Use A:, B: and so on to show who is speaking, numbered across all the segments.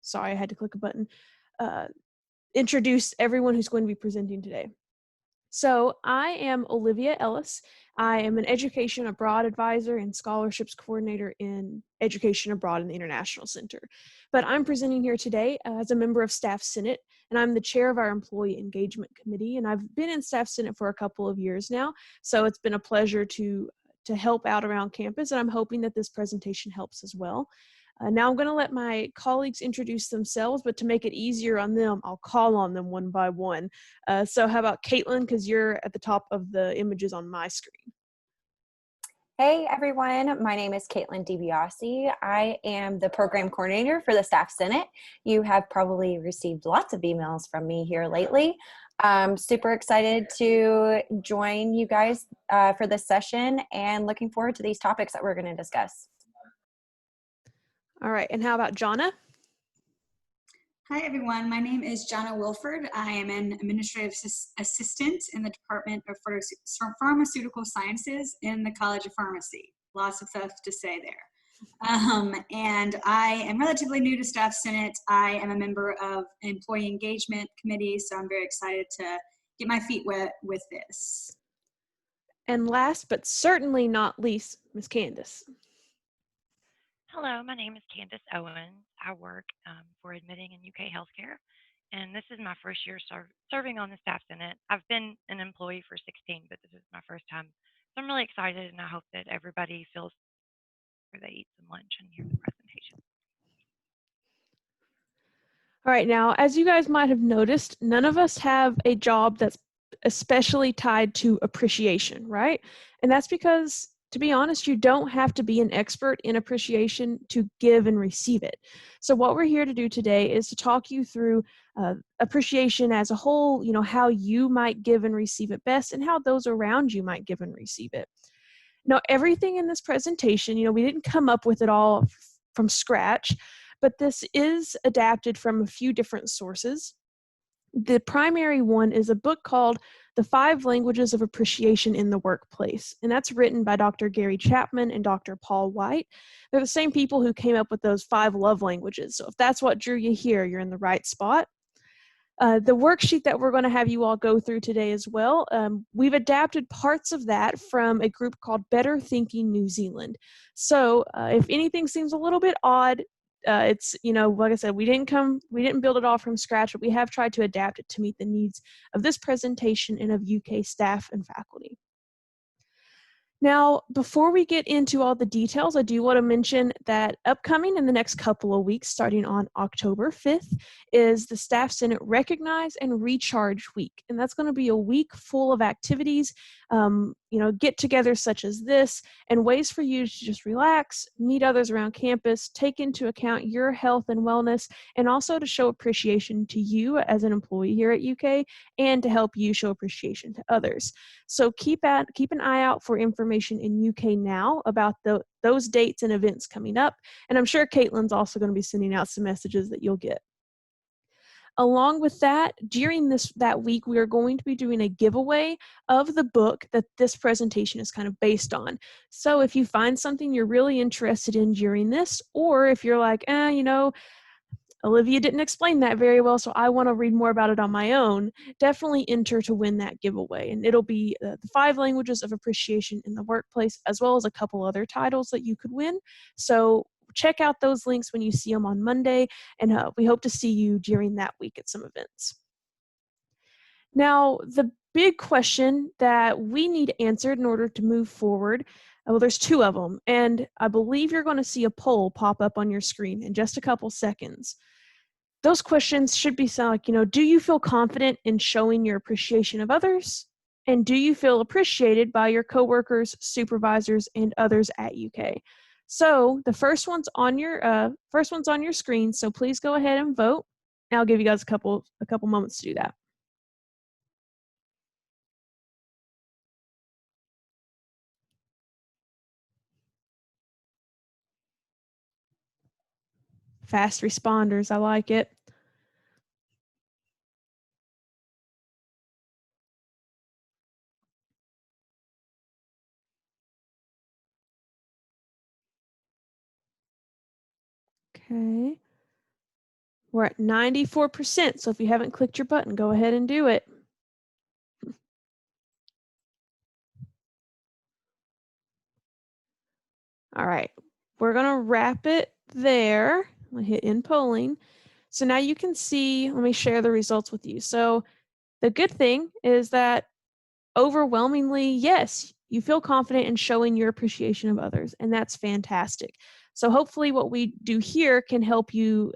A: sorry, I had to click a button, introduce everyone who's going to be presenting today. So I am Olivia Ellis. I am an Education Abroad Advisor and Scholarships Coordinator in Education Abroad in the International Center. But I'm presenting here today as a member of Staff Senate, and I'm the chair of our Employee Engagement Committee, and I've been in Staff Senate for a couple of years now, so it's been a pleasure to help out around campus, and I'm hoping that this presentation helps as well. Now I'm going to let my colleagues introduce themselves, but to make it easier on them, I'll call on them one by one. So how about Caitlin, because you're at the top of the images on my screen.
B: Hey everyone, my name is Caitlin DiBiase. I am the program coordinator for the Staff Senate. You have probably received lots of emails from me here lately. I'm super excited to join you guys for this session and looking forward to these topics that we're going to discuss.
A: All right, and how about Jonna?
C: Hi everyone, my name is Jonna Wilford. I am an administrative assistant in the Department of Pharmaceutical Sciences in the College of Pharmacy. Lots of stuff to say there. And I am relatively new to Staff Senate. I am a member of Employee Engagement Committee, so I'm very excited to get my feet wet with this.
A: And last but certainly not least, Ms. Candace.
D: Hello, my name is Candace Owens. I work for Admitting in UK Healthcare, and this is my first year serving on the Staff Senate. I've been an employee for 16, but this is my first time. So I'm really excited, and I hope that everybody feels where they eat some lunch and hear the presentation.
A: All right, now, as you guys might have noticed, none of us have a job that's especially tied to appreciation, right? And that's because, to be honest, you don't have to be an expert in appreciation to give and receive it. So what we're here to do today is to talk you through appreciation as a whole, you know, how you might give and receive it best and how those around you might give and receive it. Now, everything in this presentation, you know, we didn't come up with it all from scratch, but this is adapted from a few different sources. The primary one is a book called The 5 Languages of Appreciation in the Workplace, and that's written by Dr. Gary Chapman and Dr. Paul White. They're the same people who came up with those 5 love languages, so if that's what drew you here, you're in the right spot. The worksheet that we're going to have you all go through today as well, we've adapted parts of that from a group called Better Thinking New Zealand. So if anything seems a little bit odd, it's, you know, like I said, we didn't build it all from scratch, but we have tried to adapt it to meet the needs of this presentation and of UK staff and faculty. Now, before we get into all the details, I do want to mention that upcoming in the next couple of weeks, starting on October 5th, is the Staff Senate Recognize and Recharge Week. And that's going to be a week full of activities, you know, get-togethers such as this, and ways for you to just relax, meet others around campus, take into account your health and wellness, and also to show appreciation to you as an employee here at UK, and to help you show appreciation to others. So keep an eye out for information in UK Now about those dates and events coming up. And I'm sure Caitlin's also going to be sending out some messages that you'll get. Along with that, during that week, we are going to be doing a giveaway of the book that this presentation is kind of based on. So if you find something you're really interested in during this, or if you're like, you know, Olivia didn't explain that very well, so I want to read more about it on my own, definitely enter to win that giveaway. And it'll be the 5 Languages of Appreciation in the Workplace, as well as a couple other titles that you could win. So check out those links when you see them on Monday, and we hope to see you during that week at some events. Now, the big question that we need answered in order to move forward, well, there's 2 of them, and I believe you're going to see a poll pop up on your screen in just a couple seconds. Those questions should be something like, you know, do you feel confident in showing your appreciation of others? And do you feel appreciated by your coworkers, supervisors, and others at UK? So the first one's on your screen, so please go ahead and vote. And I'll give you guys a couple moments to do that. Fast responders, I like it. Okay. We're at 94%. So if you haven't clicked your button, go ahead and do it. All right, we're going to wrap it there. I'm going to hit end polling. So now you can see, let me share the results with you. So the good thing is that overwhelmingly, yes, you feel confident in showing your appreciation of others, and that's fantastic. So hopefully what we do here can help you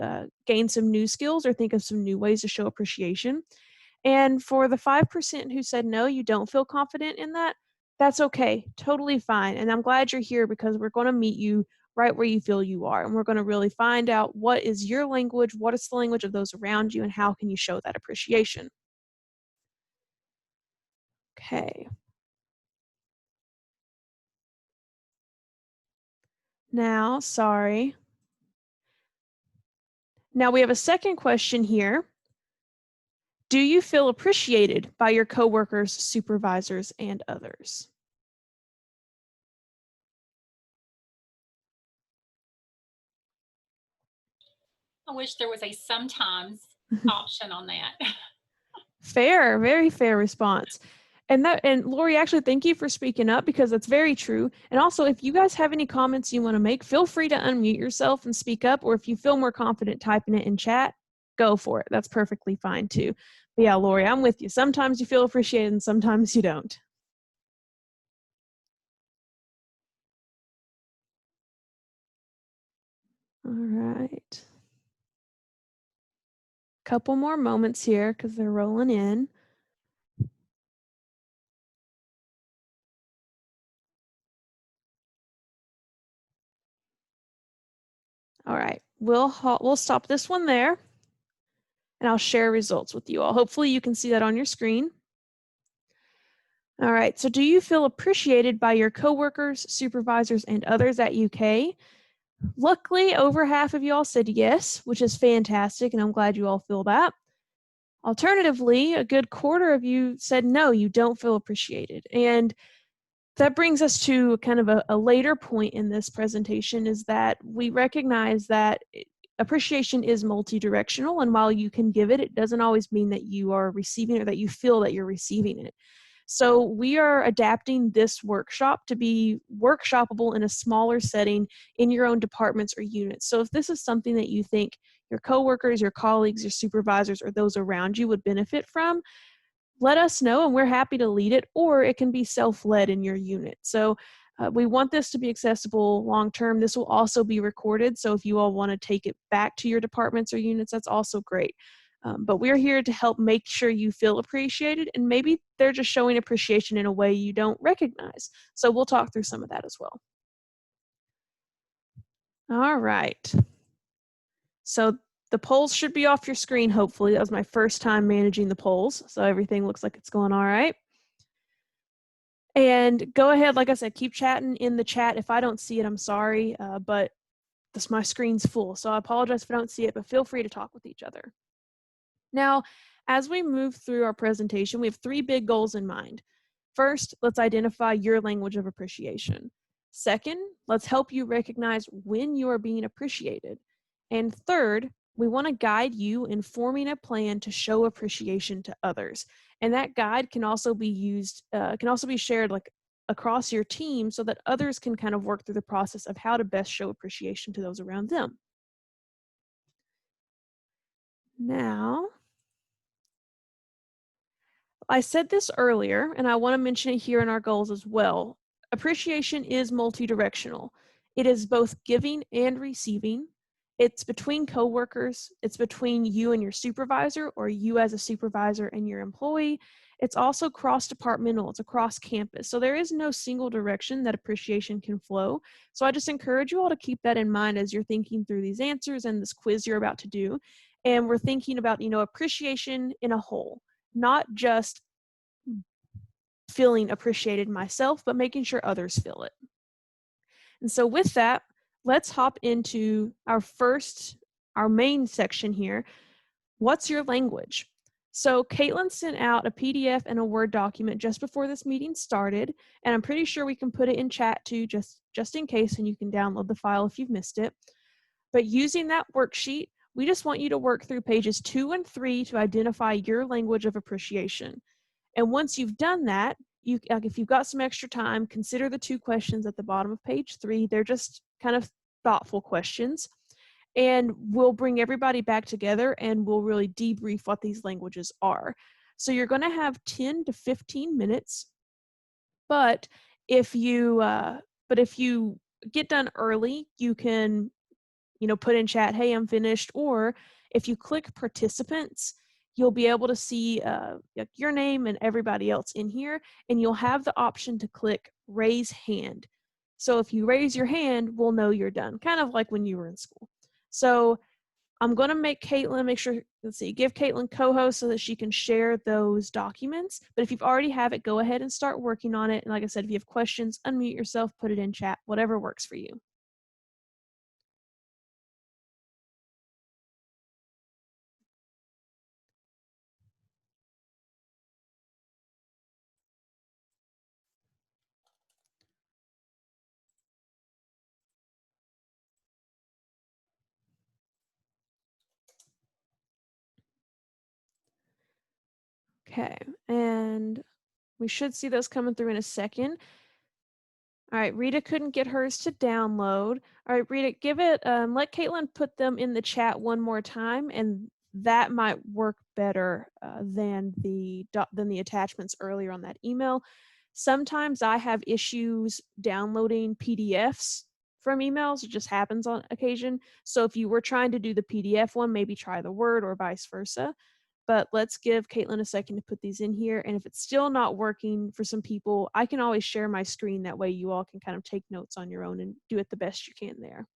A: gain some new skills or think of some new ways to show appreciation. And for the 5% who said no, you don't feel confident in that, that's okay, totally fine. And I'm glad you're here because we're going to meet you right where you feel you are. And we're going to really find out what is your language, what is the language of those around you, and how can you show that appreciation. Okay. Now, sorry. Now we have a second question here. Do you feel appreciated by your coworkers, supervisors, and others?
E: I wish there was a sometimes option on that.
A: Fair, very fair response. And Lori, actually, thank you for speaking up because that's very true. And also, if you guys have any comments you want to make, feel free to unmute yourself and speak up. Or if you feel more confident typing it in chat, go for it. That's perfectly fine too. But yeah, Lori, I'm with you. Sometimes you feel appreciated and sometimes you don't. All right. Couple more moments here because they're rolling in. All right, we'll stop this one there, and I'll share results with you all. Hopefully you can see that on your screen. All right, so do you feel appreciated by your coworkers, supervisors, and others at UK? Luckily, over half of you all said yes, which is fantastic, and I'm glad you all feel that. Alternatively, a good quarter of you said no, you don't feel appreciated. And that brings us to kind of a later point in this presentation, is that we recognize that appreciation is multi-directional, and while you can give it, it doesn't always mean that you are receiving or that you feel that you're receiving it. So we are adapting this workshop to be workshopable in a smaller setting in your own departments or units. So if this is something that you think your coworkers, your colleagues, your supervisors, or those around you would benefit from, let us know and we're happy to lead it, or it can be self-led in your unit. So we want this to be accessible long-term. This will also be recorded, so if you all want to take it back to your departments or units, that's also great. But we're here to help make sure you feel appreciated, and maybe they're just showing appreciation in a way you don't recognize. So we'll talk through some of that as well. All right. So the polls should be off your screen, hopefully. That was my first time managing the polls, so everything looks like it's going all right. And go ahead, like I said, keep chatting in the chat. If I don't see it, I'm sorry, but my screen's full, so I apologize if I don't see it, but feel free to talk with each other. Now, as we move through our presentation, we have 3 big goals in mind. First, let's identify your language of appreciation. Second, let's help you recognize when you are being appreciated. And third, we want to guide you in forming a plan to show appreciation to others. And that guide can also be used, can also be shared like across your team so that others can kind of work through the process of how to best show appreciation to those around them. Now, I said this earlier, and I want to mention it here in our goals as well. Appreciation is multidirectional. It is both giving and receiving. It's between coworkers. It's between you and your supervisor, or you as a supervisor and your employee. It's also cross-departmental. It's across campus. So there is no single direction that appreciation can flow. So I just encourage you all to keep that in mind as you're thinking through these answers and this quiz you're about to do. And we're thinking about, appreciation in a whole, not just feeling appreciated myself, but making sure others feel it. And so with that, let's hop into our main section here. What's your language? So Caitlin sent out a PDF and a Word document just before this meeting started, and I'm pretty sure we can put it in chat too, just in case, and you can download the file if you've missed it. But using that worksheet, We just want you to work through pages 2 and 3 to identify your language of appreciation. And once you've done that, if you've got some extra time, consider the 2 questions at the bottom of page 3. They're just kind of thoughtful questions. And we'll bring everybody back together and we'll really debrief what these languages are. So you're going to have 10 to 15 minutes. But if you get done early, you can, put in chat, hey, I'm finished. Or if you click participants, you'll be able to see your name and everybody else in here, and you'll have the option to click raise hand. So if you raise your hand, we'll know you're done, kind of like when you were in school. So I'm going to make Caitlin, give Caitlin co-host so that she can share those documents. But if you've already have it, go ahead and start working on it. And like I said, if you have questions, unmute yourself, put it in chat, whatever works for you. Okay, and we should see those coming through in a second. All right, Rita couldn't get hers to download. All right, Rita, let Caitlin put them in the chat one more time, and that might work better than the attachments earlier on that email. Sometimes I have issues downloading PDFs from emails. It just happens on occasion. So if you were trying to do the PDF one, maybe try the Word or vice versa. But let's give Caitlin a second to put these in here. And if it's still not working for some people, I can always share my screen. That way you all can kind of take notes on your own and do it the best you can there.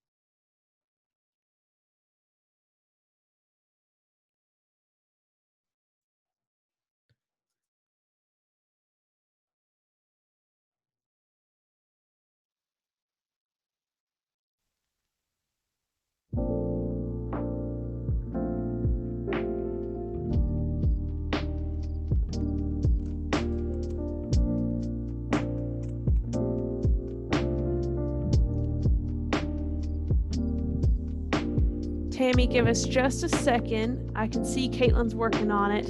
A: Tammy, give us just a second. I can see Caitlin's working on it.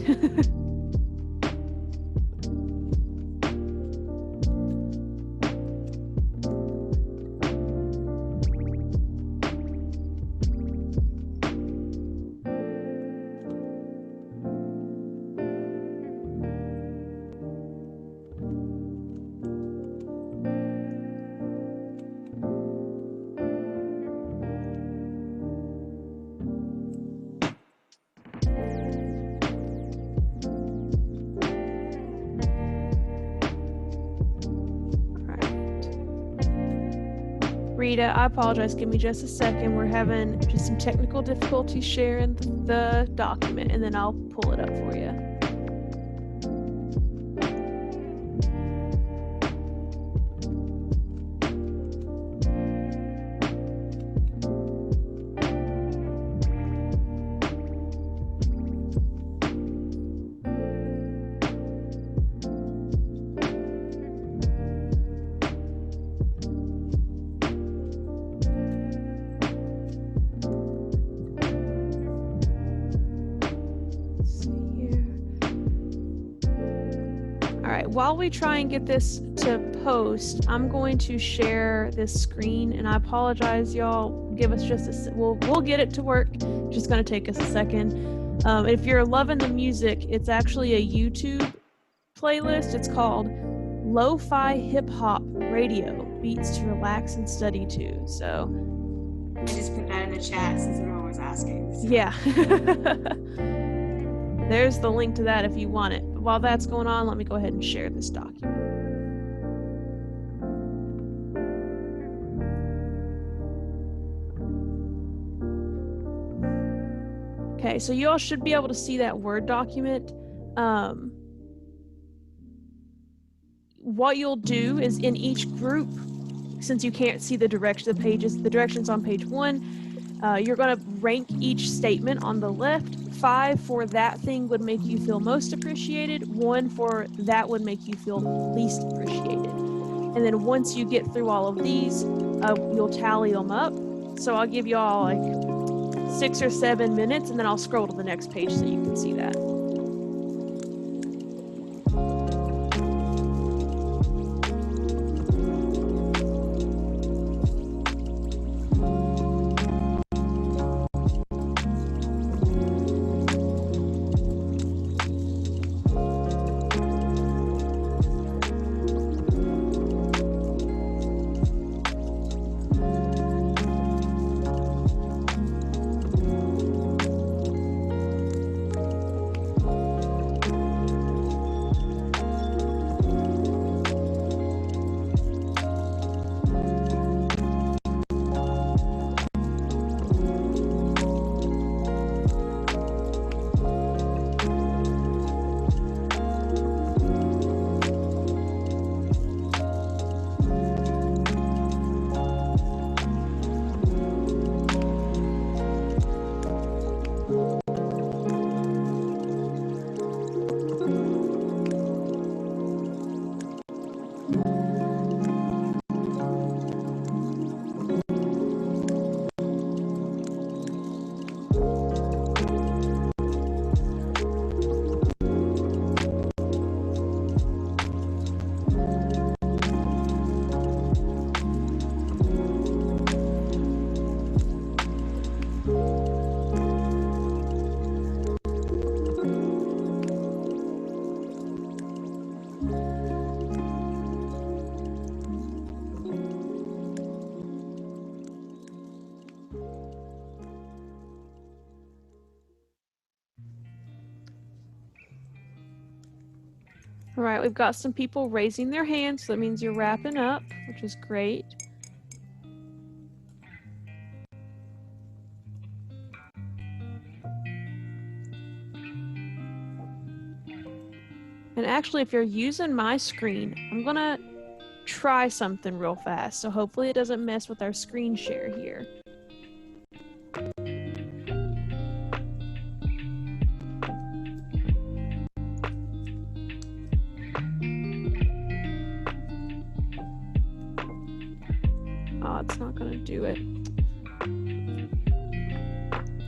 A: Rita, I apologize. Give me just a second. We're having just some technical difficulties sharing the document, and then I'll pull it up for you. While we try and get this to post, I'm going to share this screen, and I apologize, y'all. Give us just we'll get it to work. It's just going to take us a second. If you're loving the music, it's actually a YouTube playlist. It's called Lo-Fi Hip Hop Radio, Beats to Relax and Study to. So
C: I just put that in the chat since everyone was asking. So.
A: Yeah. There's the link to that if you want it. But while that's going on, let me go ahead and share this document. Okay, so you all should be able to see that Word document. What you'll do is in each group, since you can't see the directions on page 1, you're going to rank each statement on the left. 5 for that thing would make you feel most appreciated. 1 for that would make you feel least appreciated. And then once you get through all of these, you'll tally them up. So I'll give you all like 6 or 7 minutes, and then I'll scroll to the next page so you can see that. All right, we've got some people raising their hands, so that means you're wrapping up, which is great. And actually, if you're using my screen, I'm gonna try something real fast, so hopefully it doesn't mess with our screen share here. Oh, it's not gonna do it.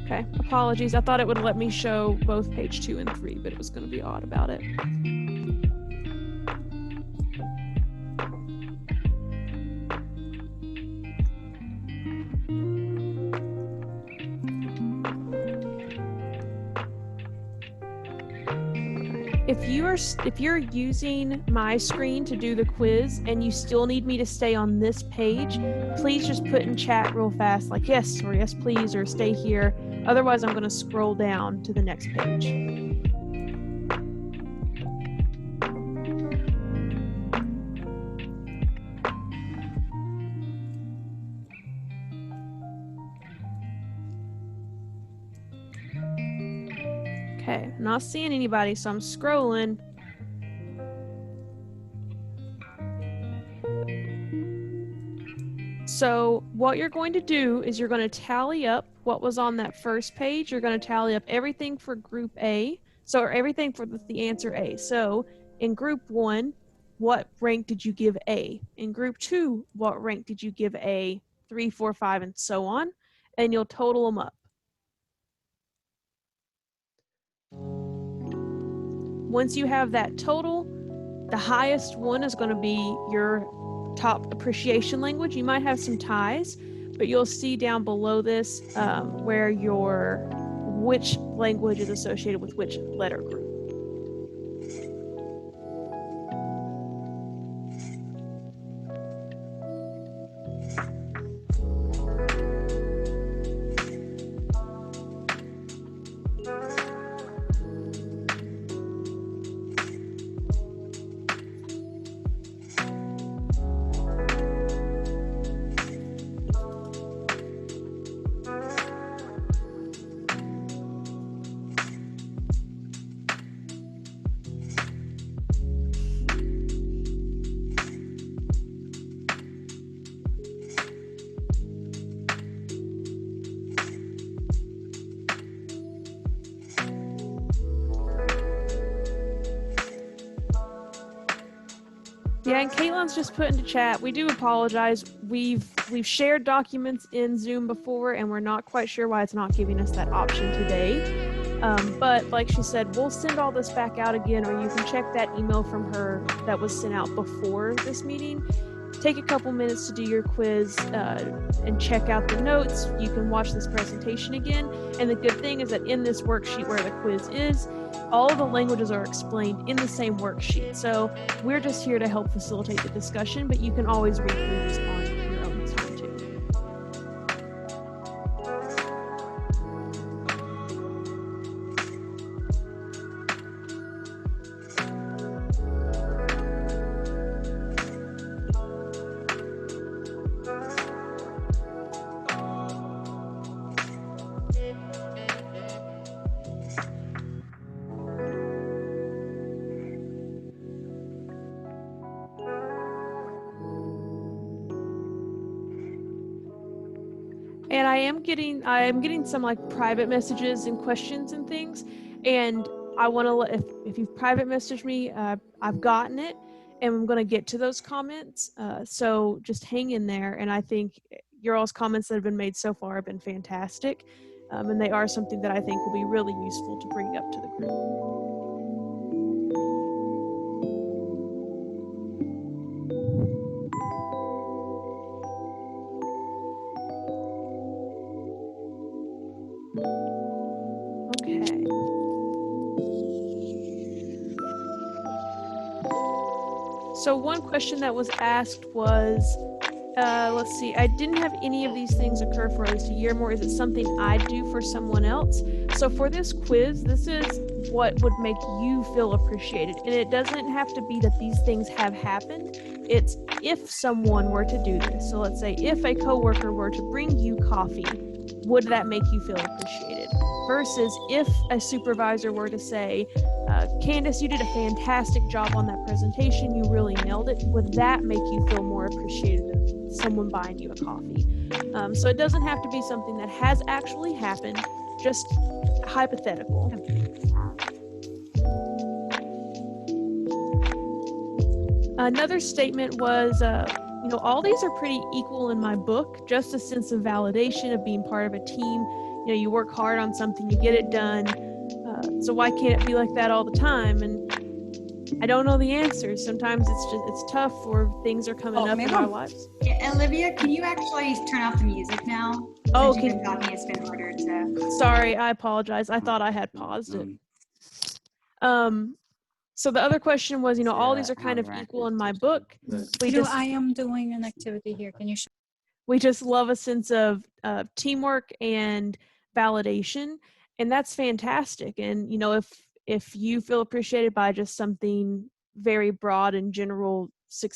A: Okay, apologies. I thought it would let me show both page 2 and 3, but it was gonna be odd about it. If you're using my screen to do the quiz and you still need me to stay on this page, please just put in chat real fast like yes or yes please or stay here. Otherwise, I'm going to scroll down to the next page. Okay, I'm not seeing anybody, so I'm scrolling. So what you're going to do is you're going to tally up what was on that first page. You're going to tally up everything for group A, so or everything for the answer A. So in group 1, what rank did you give A? In group 2, what rank did you give A? 3, 4, 5, and so on, and you'll total them up. Once you have that total, the highest one is going to be your top appreciation language. You might have some ties, but you'll see down below this where which language is associated with which letter group. Yeah, and Caitlin's just put into chat. We do apologize. We've shared documents in Zoom before, and we're not quite sure why it's not giving us that option today. But like she said, we'll send all this back out again, or you can check that email from her that was sent out before this meeting. Take a couple minutes to do your quiz and check out the notes. You can watch this presentation again. And the good thing is that in this worksheet where the quiz is, all of the languages are explained in the same worksheet. So we're just here to help facilitate the discussion, but you can always read through this on your own time too. And I am getting some like private messages and questions and things, and I want to let, if you've private messaged me, I've gotten it, and I'm going to get to those comments. So just hang in there, and I think your all's comments that have been made so far have been fantastic, and they are something that I think will be really useful to bring up to the group. Okay. So one question that was asked was, let's see, I didn't have any of these things occur for at least a year more. Is it something I do for someone else? So for this quiz, this is what would make you feel appreciated. And it doesn't have to be that these things have happened. It's if someone were to do this. So let's say if a coworker were to bring you coffee, would that make you feel appreciated? Versus if a supervisor were to say, Candace, you did a fantastic job on that presentation, you really nailed it, would that make you feel more appreciated than someone buying you a coffee? So it doesn't have to be something that has actually happened, just hypothetical. Another statement was, all these are pretty equal in my book, just a sense of validation of being part of a team. You work hard on something, you get it done. So why can't it be like that all the time? And I don't know the answers. Sometimes it's tough, or things are coming up in our lives.
C: Yeah, Olivia, can you actually turn off the music now?
A: Oh,
C: Since you've been talking, it's been harder to.
A: Sorry, I apologize. I thought I had paused it. So the other question was, all these are kind of equal in my book.
F: I am doing an activity here. Can you show?
A: We just love a sense of teamwork and validation, and that's fantastic. And if you feel appreciated by just something very broad and general,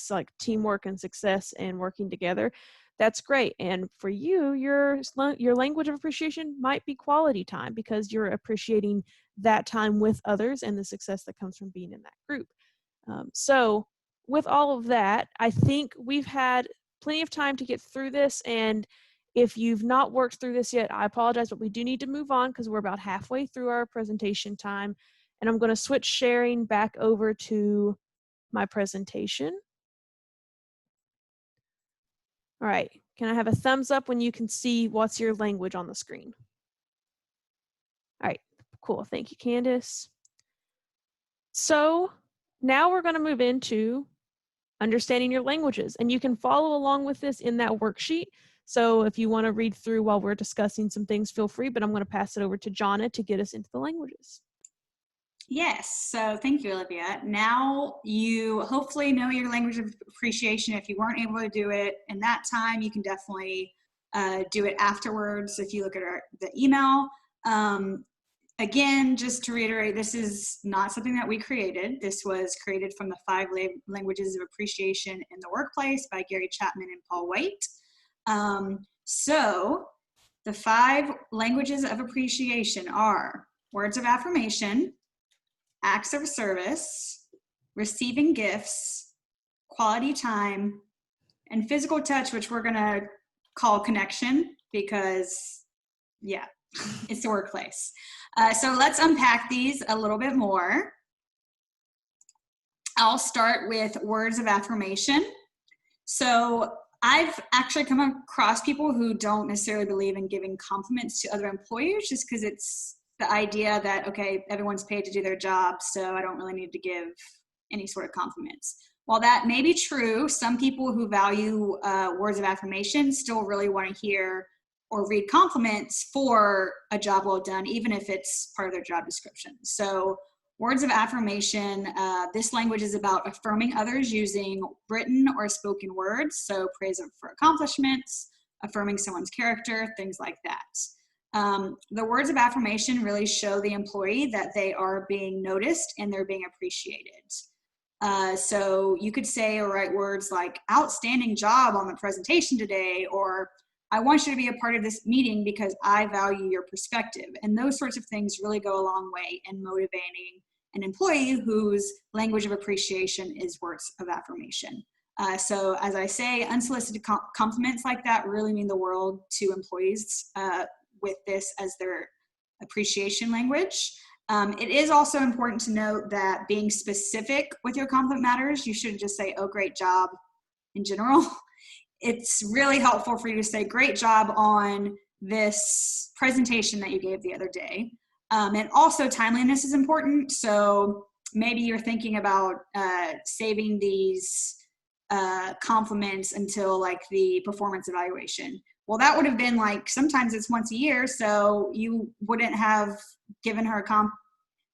A: like teamwork and success and working together, that's great. And for you, your language of appreciation might be quality time, because you're appreciating that time with others and the success that comes from being in that group. So with all of that, I think we've had plenty of time to get through this. And if you've not worked through this yet, I apologize, but we do need to move on because we're about halfway through our presentation time. And I'm going to switch sharing back over to my presentation. All right, can I have a thumbs up when you can see what's your language on the screen? All right, cool, thank you, Candace. So now we're going to move into understanding your languages, and you can follow along with this in that worksheet. So if you want to read through while we're discussing some things, feel free, but I'm going to pass it over to Jonna to get us into the languages.
C: Yes, so thank you, Olivia. Now you hopefully know your language of appreciation. If you weren't able to do it in that time, you can definitely do it afterwards if you look at the email. Again, just to reiterate, this is not something that we created. This was created from the 5 Languages of Appreciation in the Workplace by Gary Chapman and Paul White. So the 5 languages of appreciation are words of affirmation, acts of service, receiving gifts, quality time, and physical touch, which we're going to call connection because, yeah, it's the workplace. So let's unpack these a little bit more. I'll start with words of affirmation. So I've actually come across people who don't necessarily believe in giving compliments to other employees just because it's the idea that, okay, everyone's paid to do their job, so I don't really need to give any sort of compliments. While that may be true, some people who value words of affirmation still really want to hear or read compliments for a job well done, even if it's part of their job description. So words of affirmation, this language is about affirming others using written or spoken words, so praise for accomplishments, affirming someone's character, things like that. The words of affirmation really show the employee that they are being noticed and they're being appreciated. So you could say or write words like outstanding job on the presentation today, or I want you to be a part of this meeting because I value your perspective. And those sorts of things really go a long way in motivating an employee whose language of appreciation is words of affirmation. So as I say, unsolicited compliments like that really mean the world to employees with this as their appreciation language. It is also important to note that being specific with your compliment matters. You shouldn't just say, oh, great job in general. It's really helpful for you to say, great job on this presentation that you gave the other day. And also timeliness is important. So maybe you're thinking about saving these compliments until like the performance evaluation. Well, that would have been like, sometimes it's once a year, so you wouldn't have given her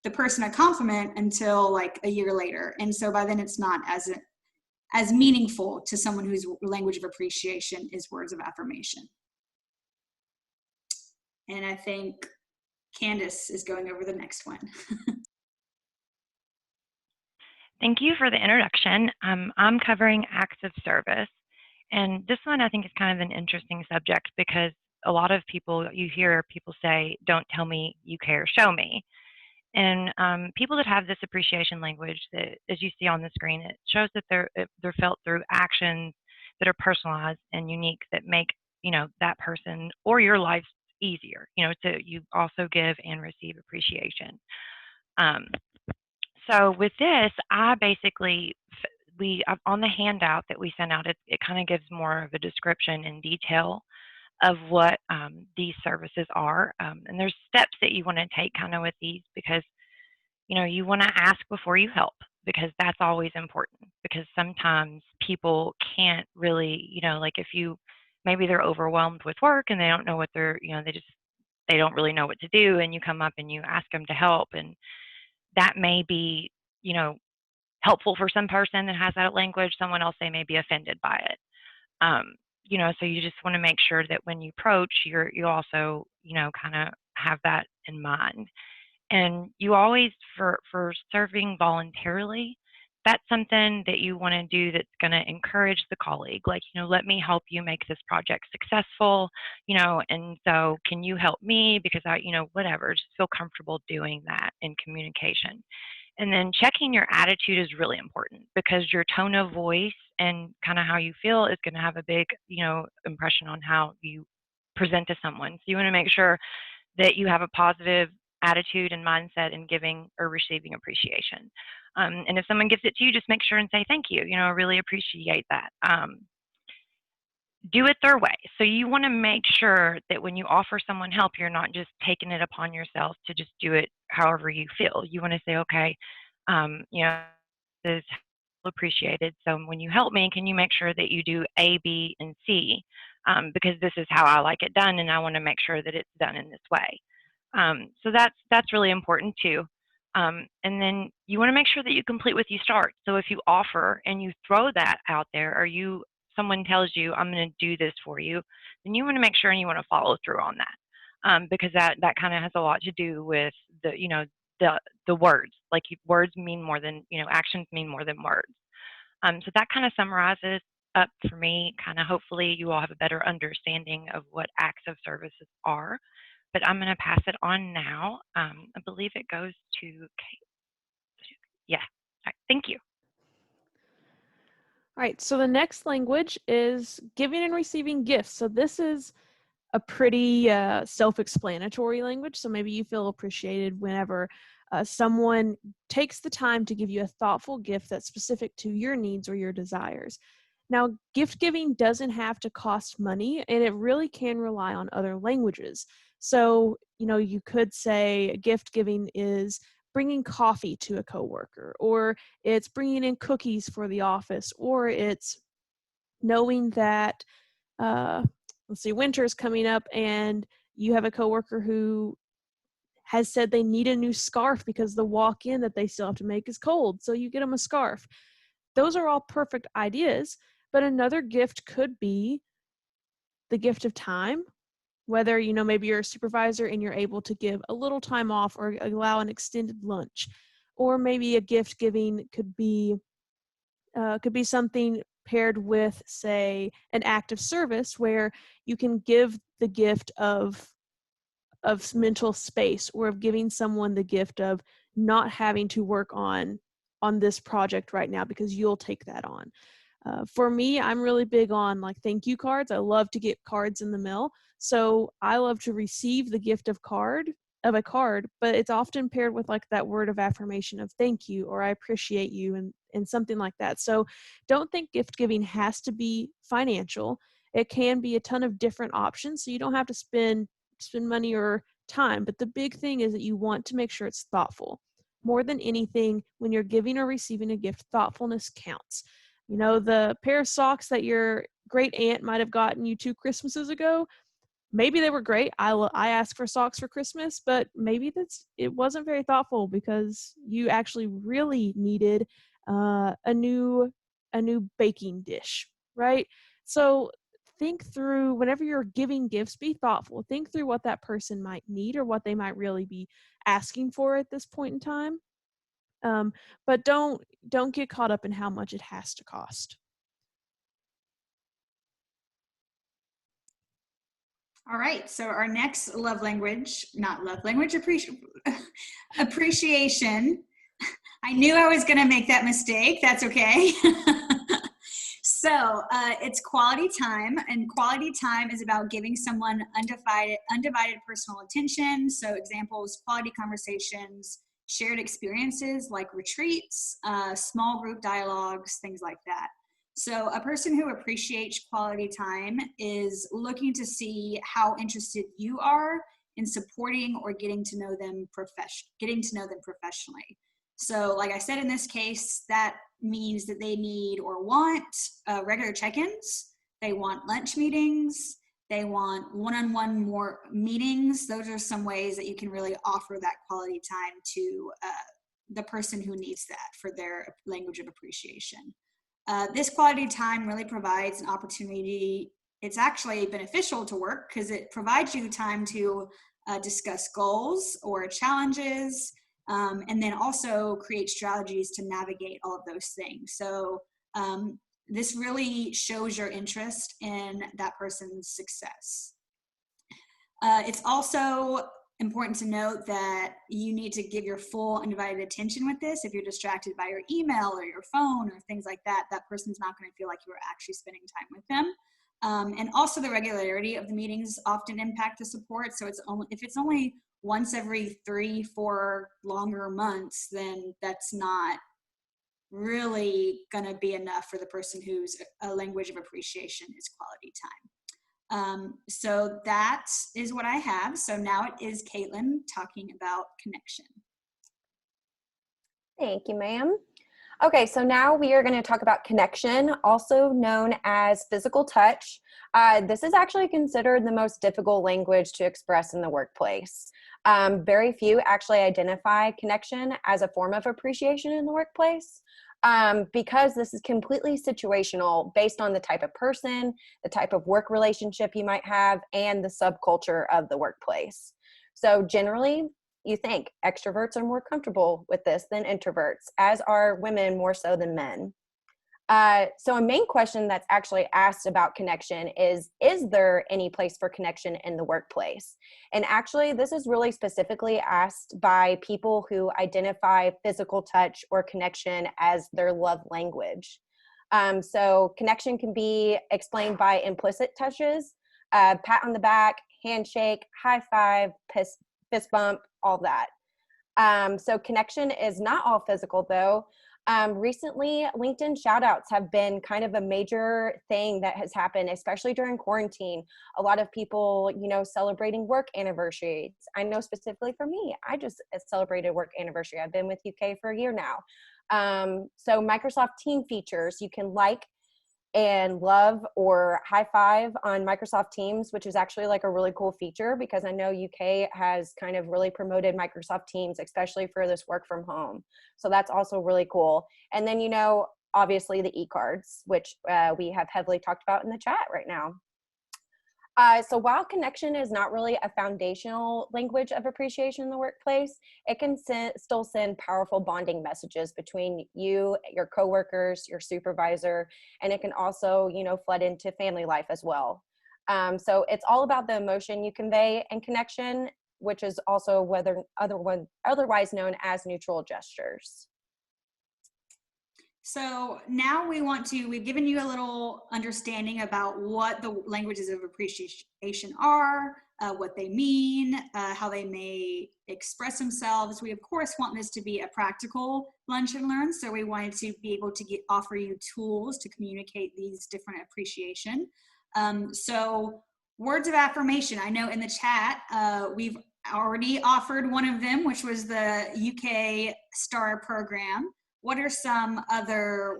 C: the person a compliment until like a year later. And so by then it's not as meaningful to someone whose language of appreciation is words of affirmation. And I think Candace is going over the next one.
D: Thank you for the introduction. I'm covering acts of service. And this one I think is kind of an interesting subject because a lot of people, you hear people say, don't tell me you care, show me. And people that have this appreciation language, that, as you see on the screen, it shows that they're felt through actions that are personalized and unique that make, you know, that person or your life easier. You know, you also give and receive appreciation. So with this, I basically on the handout that we sent out, it kind of gives more of a description in detail of what these services are. And there's steps that you want to take kind of with these because, you know, you want to ask before you help because that's always important because sometimes people can't really, you know, like if maybe they're overwhelmed with work and they don't know what you know, they don't really know what to do and you come up and you ask them to help and that may be, you know, helpful for some person that has that language. Someone else, they may be offended by it. You know, so you just want to make sure that when you approach, you also, you know, kind of have that in mind. And you always, for serving voluntarily, that's something that you want to do that's going to encourage the colleague. Like, you know, let me help you make this project successful, you know, and so can you help me because you know, whatever, just feel comfortable doing that in communication. And then checking your attitude is really important because your tone of voice and kind of how you feel is going to have a big, you know, impression on how you present to someone. So you want to make sure that you have a positive attitude and mindset in giving or receiving appreciation. And if someone gives it to you, just make sure and say thank you. You know, I really appreciate that. Do it their way. So you want to make sure that when you offer someone help, you're not just taking it upon yourself to just do it however you feel. You want to say, okay, you know, this is appreciated. So when you help me, can you make sure that you do A, B, and C? Because this is how I like it done, and I want to make sure that it's done in this way. So that's really important too. And then you want to make sure that you complete what you start. So if you offer and you throw that out there, someone tells you, I'm going to do this for you, then you want to make sure and you want to follow through on that. Because that kind of has a lot to do with the words. Like words mean more than, you know, actions mean more than words. So that kind of summarizes up for me, kind of hopefully you all have a better understanding of what acts of services are. But I'm going to pass it on now. I believe it goes to Kate. Yeah. All right. Thank you.
A: All right, so the next language is giving and receiving gifts. So this is a pretty self-explanatory language. So maybe you feel appreciated whenever someone takes the time to give you a thoughtful gift that's specific to your needs or your desires. Now, gift giving doesn't have to cost money, and it really can rely on other languages. So, you could say gift giving is bringing coffee to a coworker, or it's bringing in cookies for the office, or it's knowing that, let's see, winter's coming up and you have a coworker who has said they need a new scarf because the walk-in that they still have to make is cold. So you get them a scarf. Those are all perfect ideas, but another gift could be the gift of time, whether, maybe you're a supervisor and you're able to give a little time off or allow an extended lunch, or maybe a gift giving could be something paired with, say, an act of service where you can give the gift of mental space, or of giving someone the gift of not having to work on this project right now because you'll take that on. For me, I'm really big on like thank you cards. I love to get cards in the mail. So I love to receive the gift of a card, but it's often paired with like that word of affirmation of thank you, or I appreciate you, and something like that. So don't think gift giving has to be financial. It can be a ton of different options. So you don't have to spend money or time, but the big thing is that you want to make sure it's thoughtful. More than anything, when you're giving or receiving a gift, thoughtfulness counts. The pair of socks that your great aunt might have gotten you 2 Christmases ago, maybe they were great. I asked for socks for Christmas, but maybe it wasn't very thoughtful because you actually really needed a new baking dish, right? So think through, whenever you're giving gifts, be thoughtful. Think through what that person might need or what they might really be asking for at this point in time. But don't get caught up in how much it has to cost.
C: All right, so our next appreciation. I knew I was going to make that mistake. That's okay. So it's quality time, and quality time is about giving someone undivided personal attention. So examples: quality conversations, shared experiences like retreats, small group dialogues, things like that. So a person who appreciates quality time is looking to see how interested you are in supporting or getting to know them professionally. So like I said, in this case, that means that they need or want regular check-ins. They want lunch meetings. They want one-on-one more meetings. Those are some ways that you can really offer that quality time to the person who needs that for their language of appreciation. This quality time really provides an opportunity. It's actually beneficial to work because it provides you time to discuss goals or challenges, and then also create strategies to navigate all of those things. So this really shows your interest in that person's success. It's also important to note that you need to give your full undivided attention with this. If you're distracted by your email or your phone or things like that, that person's not going to feel like you are actually spending time with them. And also the regularity of the meetings often impact the support. So if it's only once every 3-4 longer months, then that's not really going to be enough for the person whose language of appreciation is quality time. So that is what I have. So now it is Caitlin talking about connection.
B: Thank you, ma'am. Okay, so now we are going to talk about connection, also known as physical touch. This is actually considered the most difficult language to express in the workplace. Very few actually identify connection as a form of appreciation in the workplace. Because this is completely situational based on the type of person, the type of work relationship you might have, and the subculture of the workplace. So generally, you think extroverts are more comfortable with this than introverts, as are women more so than men. So a main question that's actually asked about connection is there any place for connection in the workplace? And actually, this is really specifically asked by people who identify physical touch or connection as their love language. So connection can be explained by implicit touches, pat on the back, handshake, high five, fist bump, all that. So connection is not all physical though. Recently, LinkedIn shoutouts have been kind of a major thing that has happened, especially during quarantine. A lot of people, celebrating work anniversaries. I know specifically for me, I just celebrated work anniversary. I've been with UK for a year now. So Microsoft Team features, you can like and love or high five on Microsoft Teams, which is actually like a really cool feature because I know UK has kind of really promoted Microsoft Teams, especially for this work from home. So that's also really cool. And then, obviously the e-cards, which we have heavily talked about in the chat right now. So while connection is not really a foundational language of appreciation in the workplace, it can still send powerful bonding messages between you, your coworkers, your supervisor, and it can also, flood into family life as well. So it's all about the emotion you convey and connection, which is also otherwise known as neutral gestures.
C: So now we've given you a little understanding about what the languages of appreciation are, what they mean, how they may express themselves. We of course want this to be a practical lunch and learn. So we wanted to be able to offer you tools to communicate these different appreciation. So words of affirmation, I know in the chat, we've already offered one of them, which was the UK STAR program. What are some other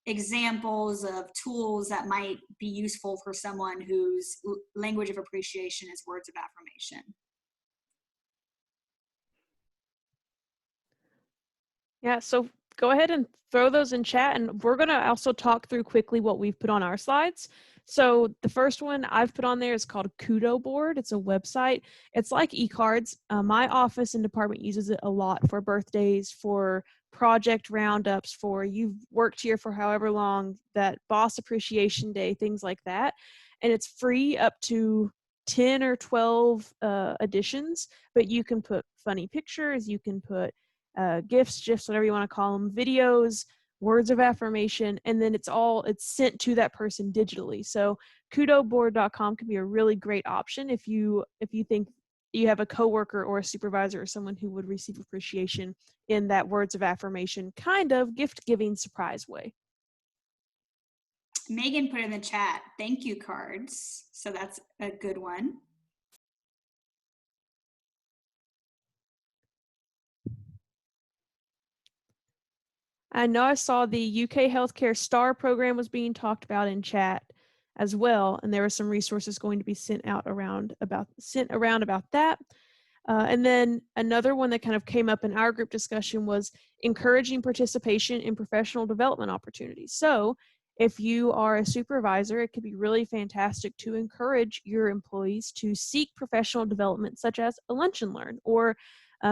C: examples of tools that might be useful for someone whose language of appreciation is words of affirmation?
A: Yeah, so go ahead and throw those in chat, and we're going to also talk through quickly what we've put on our slides. So the first one I've put on there is called Kudo Board. It's a website. It's like eCards. My office and department uses it a lot for birthdays, for project roundups, for you've worked here for however long, that boss appreciation day, things like that. And it's free up to 10 or 12 editions, but you can put funny pictures, you can put GIFs, whatever you want to call them, videos, words of affirmation, and then it's sent to that person digitally. So kudoboard.com can be a really great option if you think you have a coworker or a supervisor or someone who would receive appreciation in that words of affirmation kind of gift-giving surprise way.
C: Megan put in the chat, thank you cards. So that's a good one.
A: I know I saw the UK Healthcare STAR program was being talked about in chat as well, and there were some resources going to be sent around about that. And then another one that kind of came up in our group discussion was encouraging participation in professional development opportunities. So if you are a supervisor, it could be really fantastic to encourage your employees to seek professional development, such as a lunch and learn, or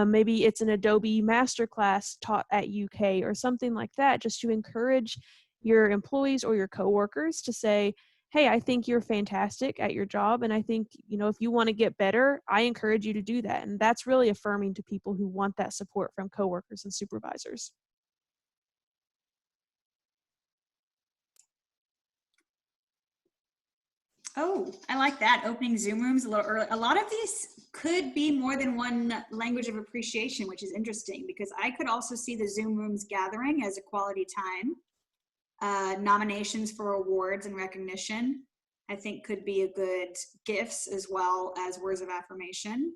A: maybe it's an Adobe masterclass taught at UK or something like that, just to encourage your employees or your coworkers to say, hey, I think you're fantastic at your job, and I think, if you want to get better, I encourage you to do that. And that's really affirming to people who want that support from coworkers and supervisors.
C: Oh, I like that. Opening Zoom rooms a little early. A lot of these could be more than one language of appreciation, which is interesting because I could also see the Zoom rooms gathering as a quality time. Nominations for awards and recognition, I think could be a good gifts as well as words of affirmation.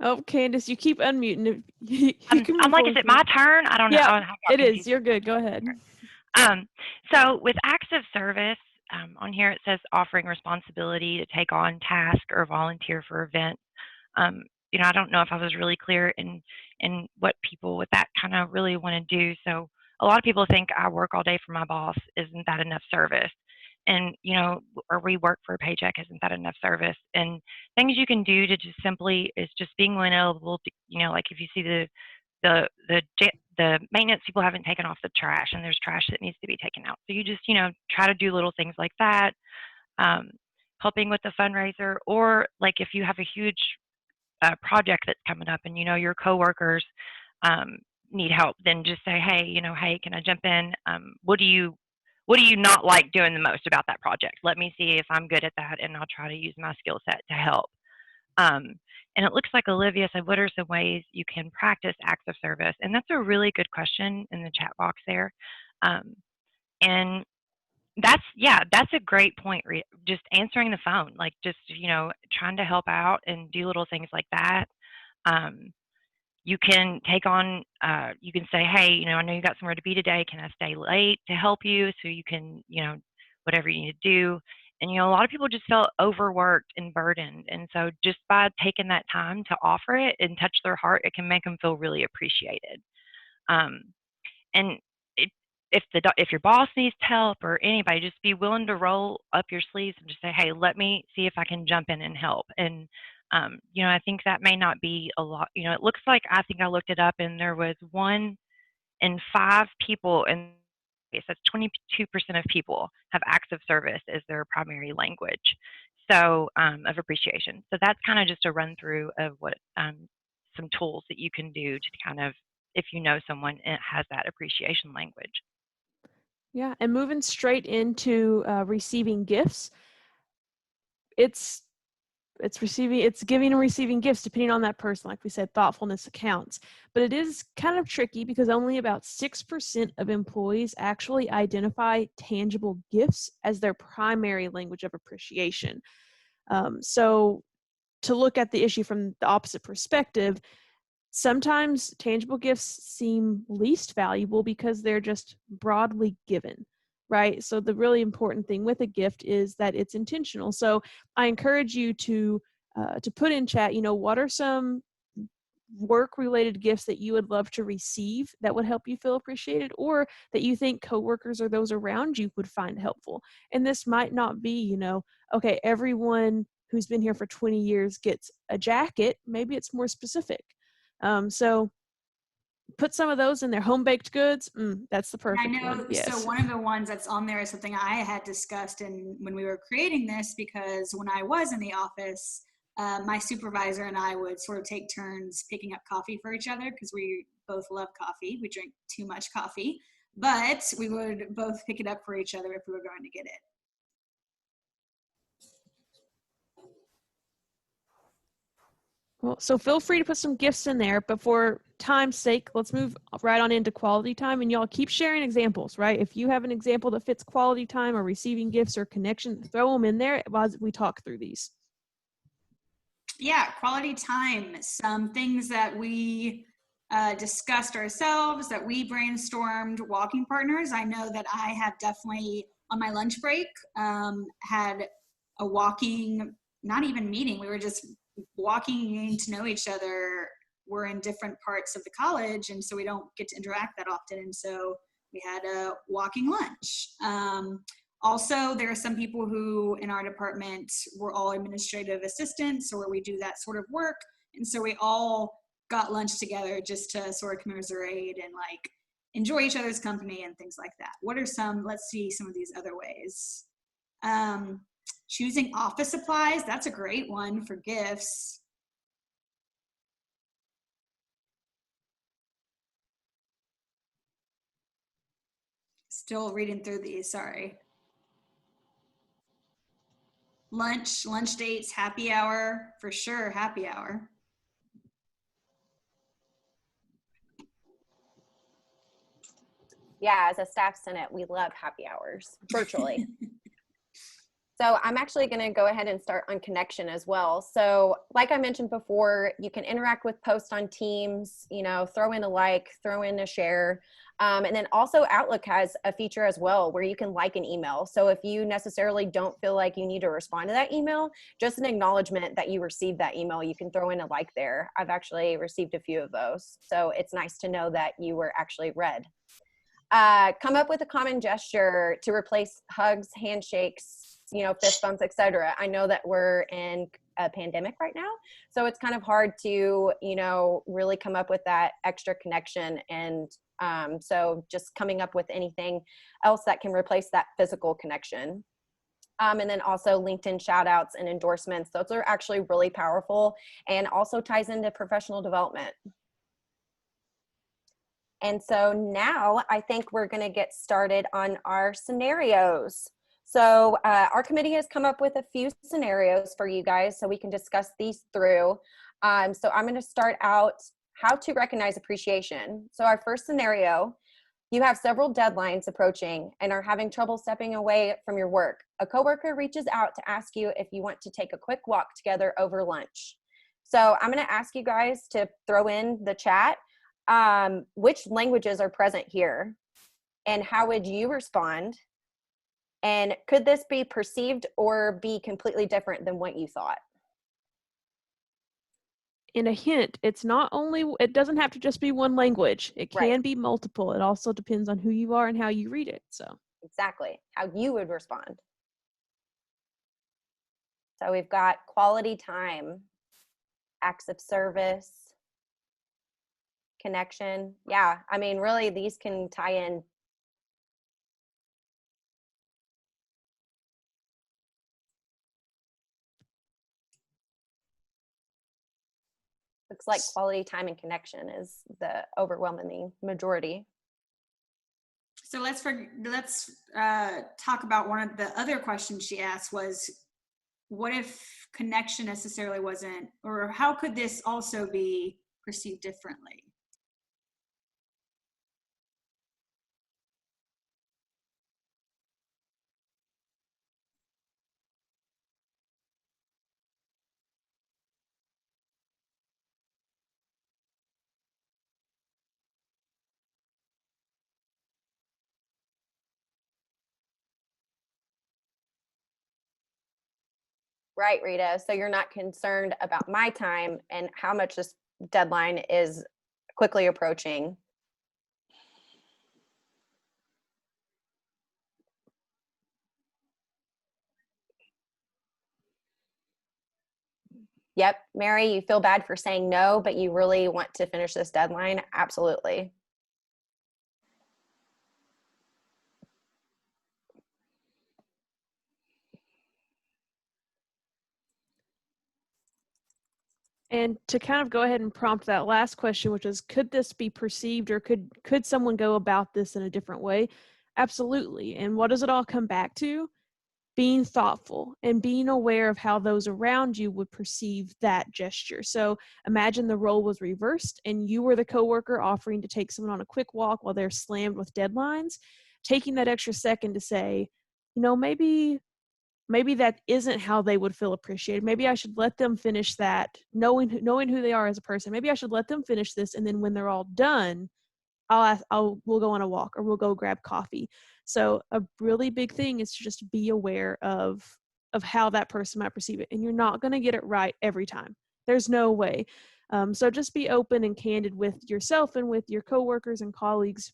A: Oh, Candace, you keep unmuting.
D: I'm like, is it my turn? I don't know.
A: Yeah, it is. You're good. Go ahead.
D: So with acts of service, on here it says offering responsibility to take on task or volunteer for events. I don't know if I was really clear in what people with that kind of really want to do. So a lot of people think I work all day for my boss. Isn't that enough service? And, or we work for a paycheck. Isn't that enough service? And things you can do to just simply is just being available to, like if you see the maintenance people haven't taken off the trash and there's trash that needs to be taken out. So you just, try to do little things like that, helping with the fundraiser, or like if you have a huge project that's coming up and your coworkers need help, then just say, hey, hey, can I jump in? What do you not like doing the most about that project? Let me see if I'm good at that, and I'll try to use my skill set to help. And it looks like Olivia said, what are some ways you can practice acts of service? And that's a really good question in the chat box there. And that's a great point. Just answering the phone, like just, trying to help out and do little things like that. You can take on, you can say, hey, I know you got somewhere to be today. Can I stay late to help you? So you can, whatever you need to do. And, a lot of people just felt overworked and burdened. And so just by taking that time to offer it and touch their heart, it can make them feel really appreciated. And if your boss needs help or anybody, just be willing to roll up your sleeves and just say, hey, let me see if I can jump in and help. And, I think that may not be a lot. It looks like, I think I looked it up and there was 1 in 5 people in case, that's 22% of people have acts of service as their primary language, so of appreciation. So that's kind of just a run through of what some tools that you can do to kind of, if someone has that appreciation language.
A: Yeah, and moving straight into receiving gifts, it's giving and receiving gifts depending on that person. Like we said, thoughtfulness accounts, but it is kind of tricky because only about 6% of employees actually identify tangible gifts as their primary language of appreciation. So to look at the issue from the opposite perspective, sometimes tangible gifts seem least valuable because they're just broadly given, right? So the really important thing with a gift is that it's intentional. So I encourage you to put in chat, what are some work-related gifts that you would love to receive that would help you feel appreciated, or that you think coworkers or those around you would find helpful. And this might not be, okay, everyone who's been here for 20 years gets a jacket. Maybe it's more specific. So put some of those in their home baked goods. That's the perfect one. Yes.
C: So one of the ones that's on there is something I had discussed when we were creating this, because when I was in the office, my supervisor and I would sort of take turns picking up coffee for each other because we both love coffee. We drink too much coffee, but we would both pick it up for each other if we were going to get it.
A: Well, so feel free to put some gifts in there, but for time's sake, let's move right on into quality time, and y'all keep sharing examples, right? If you have an example that fits quality time or receiving gifts or connection, throw them in there as we talk through these.
C: Yeah, quality time. Some things that we discussed ourselves, that we brainstormed, walking partners. I know that I have definitely, on my lunch break, had a walking, not even meeting, we were just walking, getting to know each other. We're in different parts of the college, and so we don't get to interact that often. And so we had a walking lunch. Also, there are some people who in our department were all administrative assistants, or we do that sort of work. And so we all got lunch together just to sort of commiserate and like enjoy each other's company and things like that. What are some, let's see some of these other ways. Choosing office supplies, that's a great one for gifts. Still reading through these, sorry. Lunch dates, happy hour, for sure, happy hour.
B: Yeah, as a staff senate, we love happy hours virtually. So I'm actually going to go ahead and start on connection as well. So like I mentioned before, you can interact with posts on Teams, throw in a like, throw in a share. And then also Outlook has a feature as well where you can like an email. So if you necessarily don't feel like you need to respond to that email, just an acknowledgement that you received that email, you can throw in a like there. I've actually received a few of those. So it's nice to know that you were actually read. Come up with a common gesture to replace hugs, handshakes, fist bumps, etc. I know that we're in a pandemic right now, so it's kind of hard to, really come up with that extra connection. And so just coming up with anything else that can replace that physical connection. And then also LinkedIn shout outs and endorsements. Those are actually really powerful and also ties into professional development. And so now I think we're going to get started on our scenarios. So our committee has come up with a few scenarios for you guys so we can discuss these through. So I'm going to start out how to recognize appreciation. So our first scenario, you have several deadlines approaching and are having trouble stepping away from your work. A coworker reaches out to ask you if you want to take a quick walk together over lunch. So I'm going to ask you guys to throw in the chat which languages are present here and how would you respond? And could this be perceived or be completely different than what you thought?
A: And a hint, it doesn't have to just be one language. It can
B: Right.
A: be multiple. It also depends on who you are and how you read it. So
B: Exactly, how you would respond. So we've got quality time, acts of service, connection. Yeah, I mean, really, these can tie in. Looks like quality time and connection is the overwhelming majority.
C: So let's talk about one of the other questions she asked was, what if connection necessarily wasn't, or how could this also be perceived differently?
B: Right, Rita. So you're not concerned about my time and how much this deadline is quickly approaching. Yep, Mary, you feel bad for saying no, but you really want to finish this deadline? Absolutely.
A: And to kind of go ahead and prompt that last question, which is, could this be perceived or could someone go about this in a different way? Absolutely. And what does it all come back to? Being thoughtful and being aware of how those around you would perceive that gesture. So imagine the role was reversed and you were the coworker offering to take someone on a quick walk while they're slammed with deadlines. Taking that extra second to say, maybe that isn't how they would feel appreciated. Maybe I should let them finish that, knowing who they are as a person. Maybe I should let them finish this, and then when they're all done, we'll go on a walk or we'll go grab coffee. So a really big thing is to just be aware of how that person might perceive it, and you're not going to get it right every time. There's no way. So just be open and candid with yourself and with your coworkers and colleagues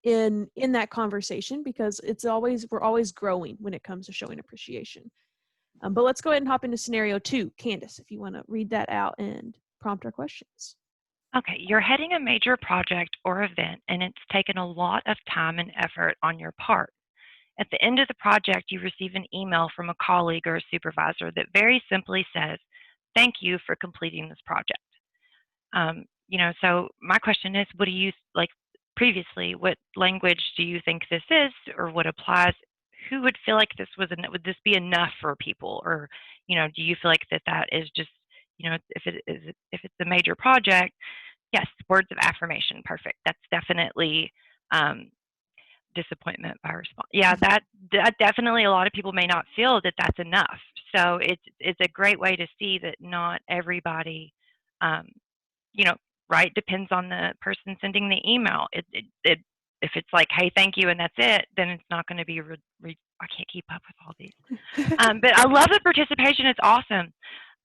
A: in that conversation, because we're always growing when it comes to showing appreciation. But let's go ahead and hop into scenario 2. Candace, if you want to read that out and prompt our questions.
D: Okay, you're heading a major project or event, and it's taken a lot of time and effort on your part. At the end of the project, you receive an email from a colleague or a supervisor that very simply says, "Thank you for completing this project." So my question is, what do you like previously? What language do you think this is, or what applies? Who would feel like this would this be enough for people, or do you feel like that is just if it's a major project? Yes, words of affirmation, perfect. That's definitely disappointment by response. Yeah, that definitely a lot of people may not feel that that's enough. So it's a great way to see that not everybody, right, depends on the person sending the email. If it's like, hey, thank you, and that's it, then it's not going to be. I can't keep up with all these. But I love the participation. It's awesome.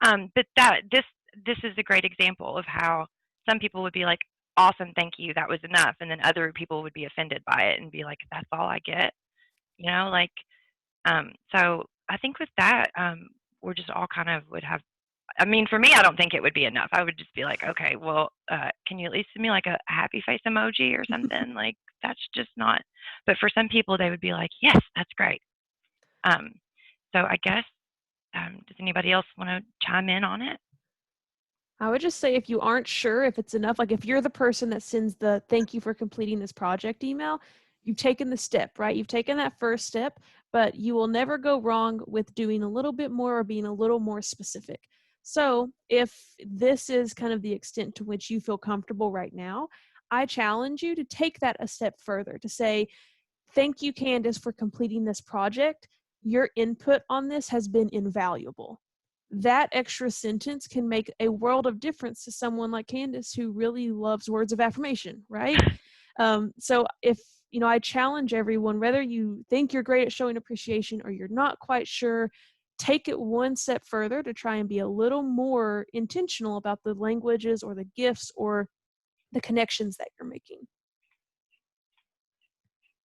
D: But this is a great example of how some people would be like, awesome, thank you, that was enough, and then other people would be offended by it and be like, that's all I get, So I think with that, we're just all kind of would have. I mean, for me, I don't think it would be enough. I would just be like, okay, well, can you at least send me like a happy face emoji or something? Like that's just not. But for some people, they would be like, yes, that's great. So I guess, does anybody else want to chime in on it?
A: I would just say if you aren't sure if it's enough, like if you're the person that sends the thank you for completing this project email, you've taken the step, right? You've taken that first step, but you will never go wrong with doing a little bit more or being a little more specific. So if this is kind of the extent to which you feel comfortable right now, I challenge you to take that a step further to say, thank you, Candace, for completing this project. Your input on this has been invaluable. That extra sentence can make a world of difference to someone like Candace who really loves words of affirmation, right? So if, I challenge everyone, whether you think you're great at showing appreciation or you're not quite sure, take it one step further to try and be a little more intentional about the languages or the gifts or the connections that you're making.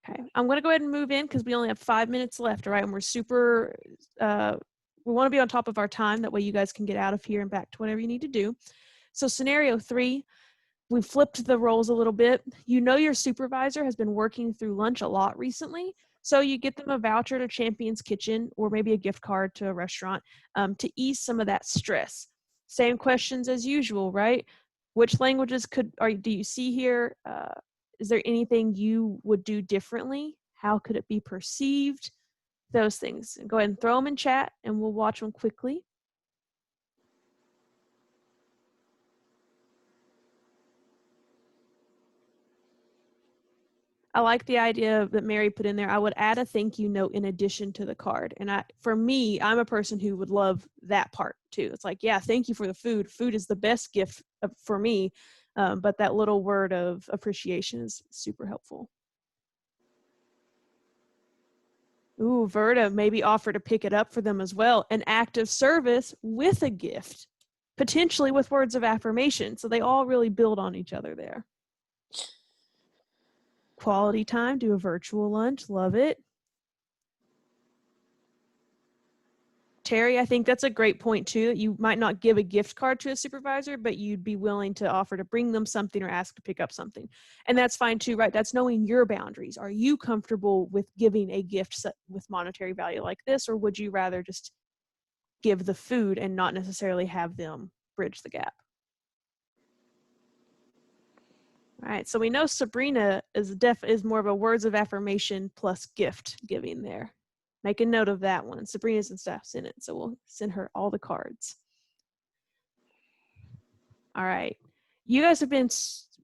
A: Okay, I'm going to go ahead and move in because we only have 5 minutes left, all right? And we're super, we want to be on top of our time. That way you guys can get out of here and back to whatever you need to do. So scenario 3, we've flipped the roles a little bit. You know your supervisor has been working through lunch a lot recently, so you get them a voucher to Champion's Kitchen or maybe a gift card to a restaurant to ease some of that stress. Same questions as usual, right? Which languages do you see here? Is there anything you would do differently? How could it be perceived? Those things. Go ahead and throw them in chat and we'll watch them quickly. I like the idea that Mary put in there. I would add a thank you note in addition to the card. And for me, I'm a person who would love that part too. It's like, yeah, thank you for the food. Food is the best gift for me. But that little word of appreciation is super helpful. Ooh, Verda maybe offer to pick it up for them as well. An act of service with a gift, potentially with words of affirmation. So they all really build on each other there. Quality time, do a virtual lunch, love it. Terry, I think that's a great point too. You might not give a gift card to a supervisor, but you'd be willing to offer to bring them something or ask to pick up something. And that's fine too, right? That's knowing your boundaries. Are you comfortable with giving a gift with monetary value like this, or would you rather just give the food and not necessarily have them bridge the gap? All right, so we know Sabrina is more of a words of affirmation plus gift giving there. Make a note of that one. Sabrina's in Staff Senate, so we'll send her all the cards. All right. You guys have been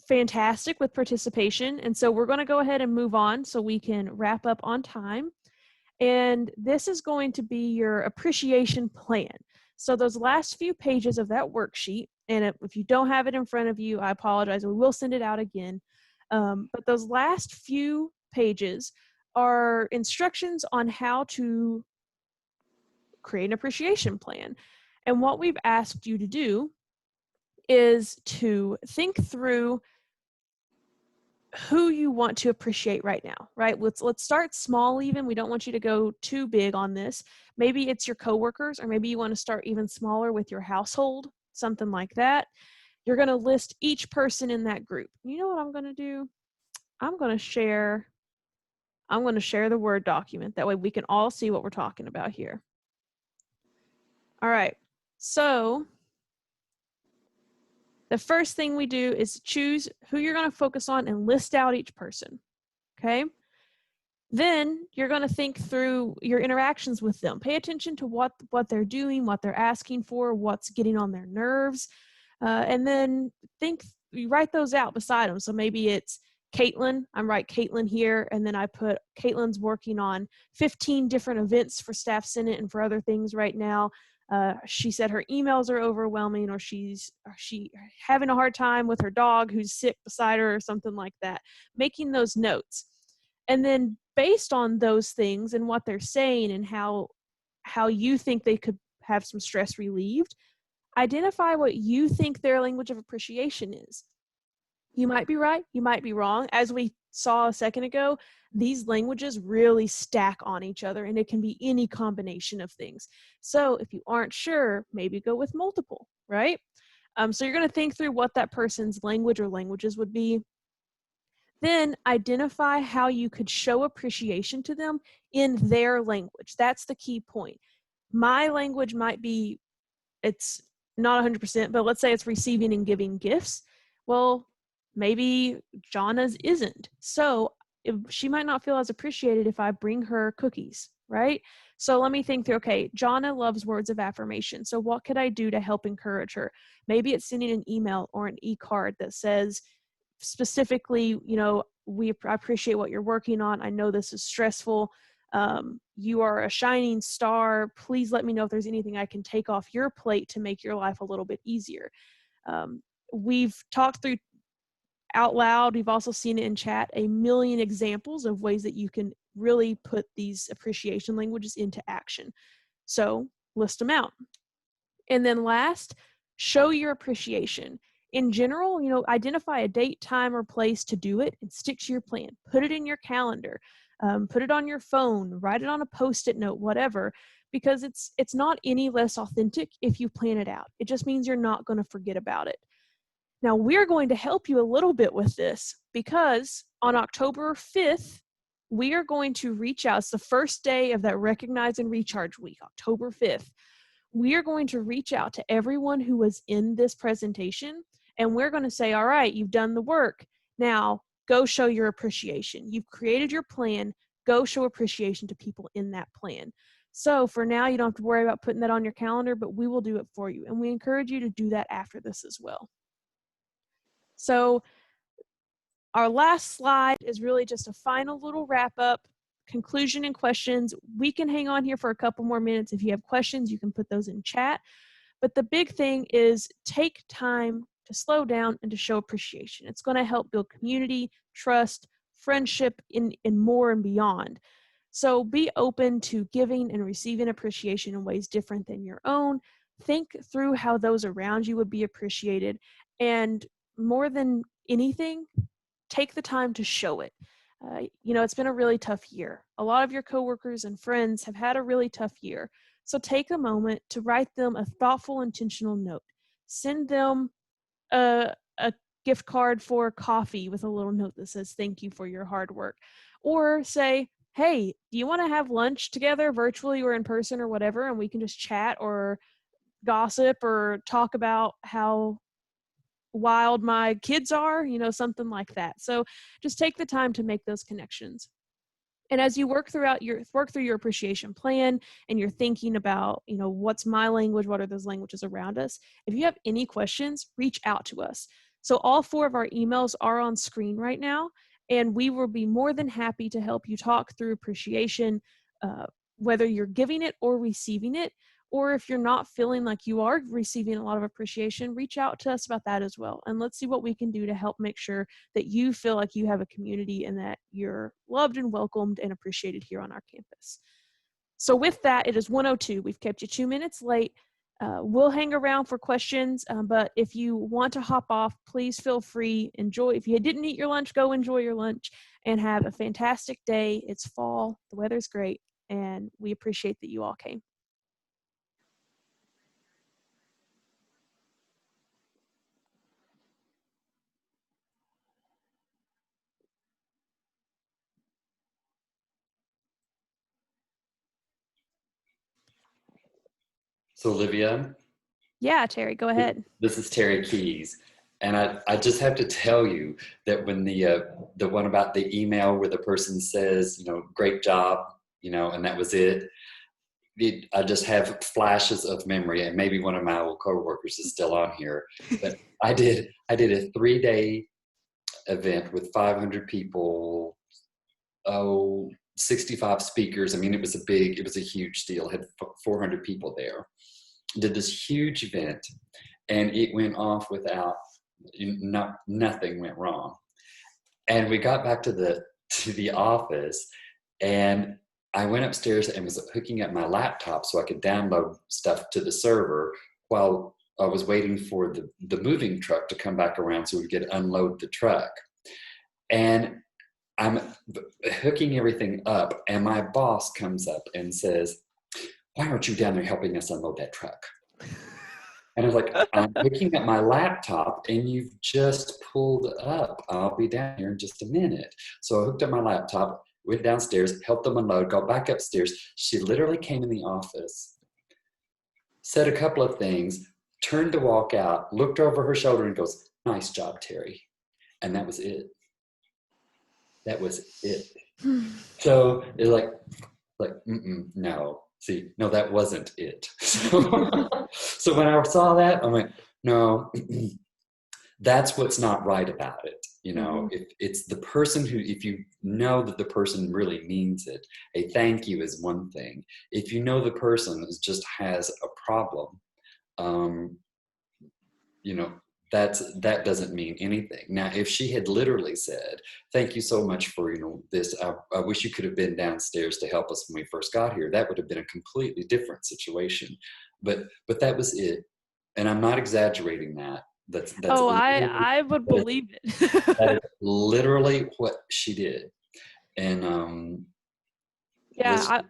A: fantastic with participation, and so we're going to go ahead and move on so we can wrap up on time. And this is going to be your appreciation plan. So those last few pages of that worksheet, and if you don't have it in front of you, I apologize. We will send it out again. But those last few pages are instructions on how to create an appreciation plan. And what we've asked you to do is to think through who you want to appreciate right now, right? Let's start small even. We don't want you to go too big on this. Maybe it's your coworkers, or maybe you want to start even smaller with your household, something like that. You're going to list each person in that group. You know what I'm going to do? I'm going to share the Word document. That way we can all see what we're talking about here. All right. So the first thing we do is choose who you're going to focus on and list out each person. Okay. Then you're going to think through your interactions with them. Pay attention to what they're doing, what they're asking for, what's getting on their nerves. And then you write those out beside them. So maybe it's Caitlin, I'm right, Caitlin here, and then I put Caitlin's working on 15 different events for Staff Senate and for other things right now. She said her emails are overwhelming, or she having a hard time with her dog who's sick beside her or something like that. Making those notes. And then based on those things and what they're saying and how you think they could have some stress relieved, identify what you think their language of appreciation is. You might be right, you might be wrong. As we saw a second ago, these languages really stack on each other, and it can be any combination of things. So if you aren't sure, maybe go with multiple, right? So you're going to think through what that person's language or languages would be. Then identify how you could show appreciation to them in their language. That's the key point. My language might be, it's not 100%, but let's say it's receiving and giving gifts. Well, maybe Jana's isn't. So if she might not feel as appreciated if I bring her cookies, right? So let me think through, okay, Jana loves words of affirmation. So what could I do to help encourage her? Maybe it's sending an email or an e-card that says specifically, I appreciate what you're working on. I know this is stressful. You are a shining star. Please let me know if there's anything I can take off your plate to make your life a little bit easier. We've talked through out loud. We've also seen it in chat, a million examples of ways that you can really put these appreciation languages into action. So list them out. And then last, show your appreciation. In general, identify a date, time, or place to do it and stick to your plan. Put it in your calendar. Put it on your phone, write it on a Post-it note, whatever, because it's not any less authentic if you plan it out. It just means you're not going to forget about it. Now, we're going to help you a little bit with this because on October 5th, we are going to reach out. It's the first day of that Recognize and Recharge Week, October 5th. We are going to reach out to everyone who was in this presentation, and we're going to say, all right, you've done the work. Now, go show your appreciation. You've created your plan. Go show appreciation to people in that plan. So for now, you don't have to worry about putting that on your calendar, but we will do it for you. And we encourage you to do that after this as well. So our last slide is really just a final little wrap up, conclusion and questions. We can hang on here for a couple more minutes. If you have questions, you can put those in chat. But the big thing is take time to slow down and to show appreciation. It's going to help build community, trust, friendship, and more and beyond. So be open to giving and receiving appreciation in ways different than your own. Think through how those around you would be appreciated. And more than anything, take the time to show it. It's been a really tough year. A lot of your coworkers and friends have had a really tough year. So take a moment to write them a thoughtful, intentional note. Send them a gift card for coffee with a little note that says, thank you for your hard work. Or say, hey, do you want to have lunch together virtually or in person or whatever, and we can just chat or gossip or talk about how wild my kids are, something like that. So just take the time to make those connections. And as you work through your appreciation plan and you're thinking about, what's my language, what are those languages around us? If you have any questions, reach out to us. So all 4 of our emails are on screen right now, and we will be more than happy to help you talk through appreciation, whether you're giving it or receiving it. Or if you're not feeling like you are receiving a lot of appreciation, reach out to us about that as well. And let's see what we can do to help make sure that you feel like you have a community and that you're loved and welcomed and appreciated here on our campus. So with that, it is 1:02. We've kept you 2 minutes late. We'll hang around for questions, but if you want to hop off, please feel free. Enjoy. If you didn't eat your lunch, go enjoy your lunch and have a fantastic day. It's fall. The weather's great, and we appreciate that you all came.
G: So Olivia?
A: Yeah, Terry, go ahead.
G: This is Terry Keys. And I just have to tell you that when the one about the email where the person says, great job, and that was it, I just have flashes of memory, and maybe one of my old coworkers is still on here. But I did a 3-day event with 500 people, 65 speakers. I mean, it was a huge deal. Had 400 people there. Did this huge event, and it went off without nothing went wrong. And we got back to the office, and I went upstairs and was hooking up my laptop so I could download stuff to the server while I was waiting for the moving truck to come back around so we could unload the truck. And I'm hooking everything up, and my boss comes up and says, "Why aren't you down there helping us unload that truck?" And I was like, "I'm looking at my laptop, and you've just pulled up. I'll be down here in just a minute." So I hooked up my laptop, went downstairs, helped them unload, got back upstairs. She literally came in the office, said a couple of things, turned to walk out, looked over her shoulder and goes, "Nice job, Terry." And that was it. That was it. So it's like, no. See, no, that wasn't it. So when I saw that, I went, no, that's what's not right about it. You know, if it's the person who, if you know that the person really means it, a thank you is one thing. If you know the person just has a problem, you know, that doesn't mean anything. Now, if she had literally said, "Thank you so much for, you know, this, I wish you could have been downstairs to help us when we first got here," that would have been a completely different situation. But that was it. And I'm not exaggerating that. That's
A: Oh, I would believe it.
G: that is literally what she did. And
A: Yeah,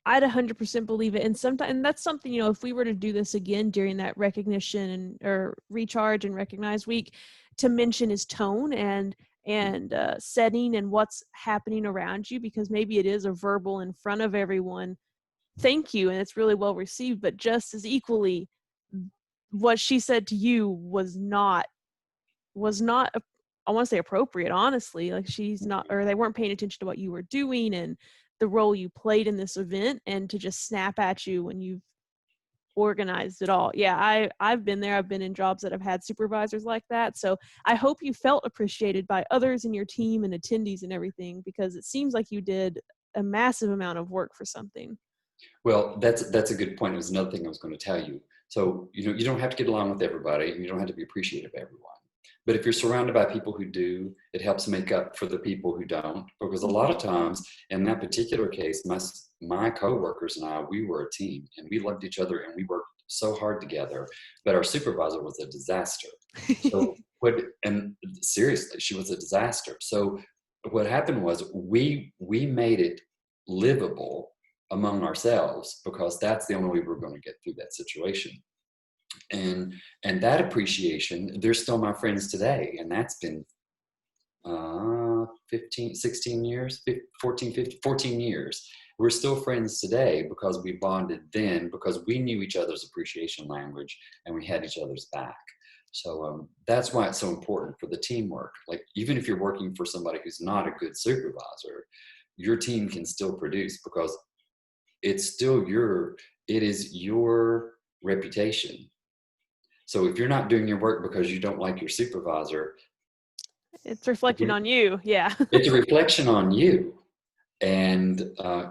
A: I'd 100% believe it. And sometimes, and that's something, you know, if we were to do this again during that recognition and or recharge and recognize week, to mention his tone and setting and what's happening around you, because maybe it is a verbal in front of everyone thank you and it's really well received, but just as equally what she said to you was not I want to say appropriate, honestly. Like, she's not, or they weren't paying attention to what you were doing and the role you played in this event, and to just snap at you when you've organized it all. Yeah, I've been there. I've been in jobs that have had supervisors like that. So I hope you felt appreciated by others in your team and attendees and everything, because it seems like you did a massive amount of work for something.
G: Well, that's a good point. It was another thing I was going to tell you. So, you know, you don't have to get along with everybody, and you don't have to be appreciative of everyone. But if you're surrounded by people who do, it helps make up for the people who don't. Because a lot of times, in that particular case, my coworkers and I, we were a team, and we loved each other, and we worked so hard together. But our supervisor was a disaster. So and seriously, she was a disaster. So what happened was we made it livable among ourselves, because that's the only way we're going to get through that situation. And that appreciation, they're still my friends today, and that's been 16 years, 14 years. We're still friends today because we bonded then, because we knew each other's appreciation language and we had each other's back. So that's why it's so important for the teamwork. Like, even if you're working for somebody who's not a good supervisor, your team can still produce, because it's still it is your reputation. So if you're not doing your work because you don't like your supervisor,
A: it's reflecting on you. Yeah.
G: It's a reflection on you. And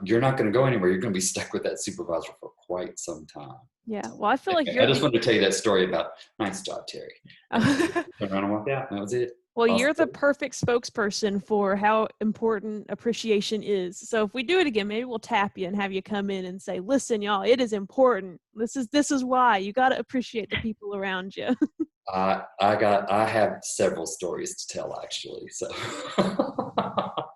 G: you're not going to go anywhere. You're going to be stuck with that supervisor for quite some time.
A: Yeah. Well, I feel like
G: I just wanted to tell you that story about "Nice job, Terry." Turned around and walked out, and that was it.
A: Well,
G: Awesome.
A: you're the perfect spokesperson for how important appreciation is. So if we do it again, maybe we'll tap you and have you come in and say, "Listen, y'all, it is important. This is why you got to appreciate the people around you."
G: I have several stories to tell, actually. So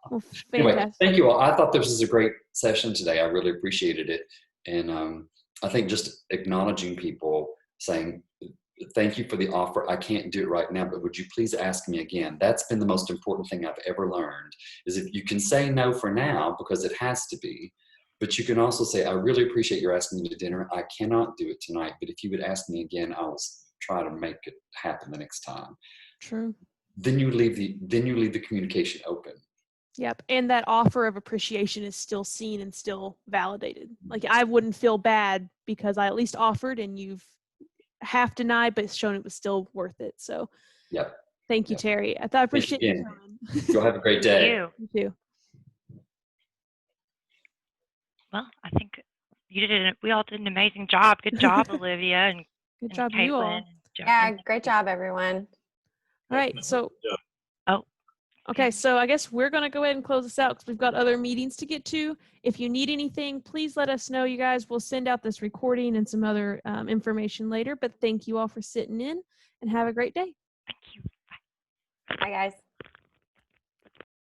A: Well,
G: anyway, thank you all. I thought this was a great session today. I really appreciated it. And I think just acknowledging people, saying, "Thank you for the offer. I can't do it right now, but would you please ask me again?" That's been the most important thing I've ever learned, is if you can say no for now, because it has to be, but you can also say, "I really appreciate your asking me to dinner. I cannot do it tonight, but if you would ask me again, I'll try to make it happen the next time."
A: True.
G: Then you leave the communication open.
A: Yep. And that offer of appreciation is still seen and still validated. Like, I wouldn't feel bad because I at least offered, and you've half denied, but shown it was still worth it. So
G: Yep.
A: Thank you, Terry. I appreciate you coming.
G: You'll have a great day.
D: You.
A: You too.
D: Well, I think we all did an amazing job. Good job, Olivia, and
A: Good job,
D: Caitlin,
A: you all.
B: Yeah, great job, everyone.
A: All right. So,
D: oh,
A: Okay, so I guess we're going to go ahead and close this out because we've got other meetings to get to. If you need anything, please let us know, you guys. We'll send out this recording and some other information later. But thank you all for sitting in and have a great day.
D: Thank you.
B: Bye, guys.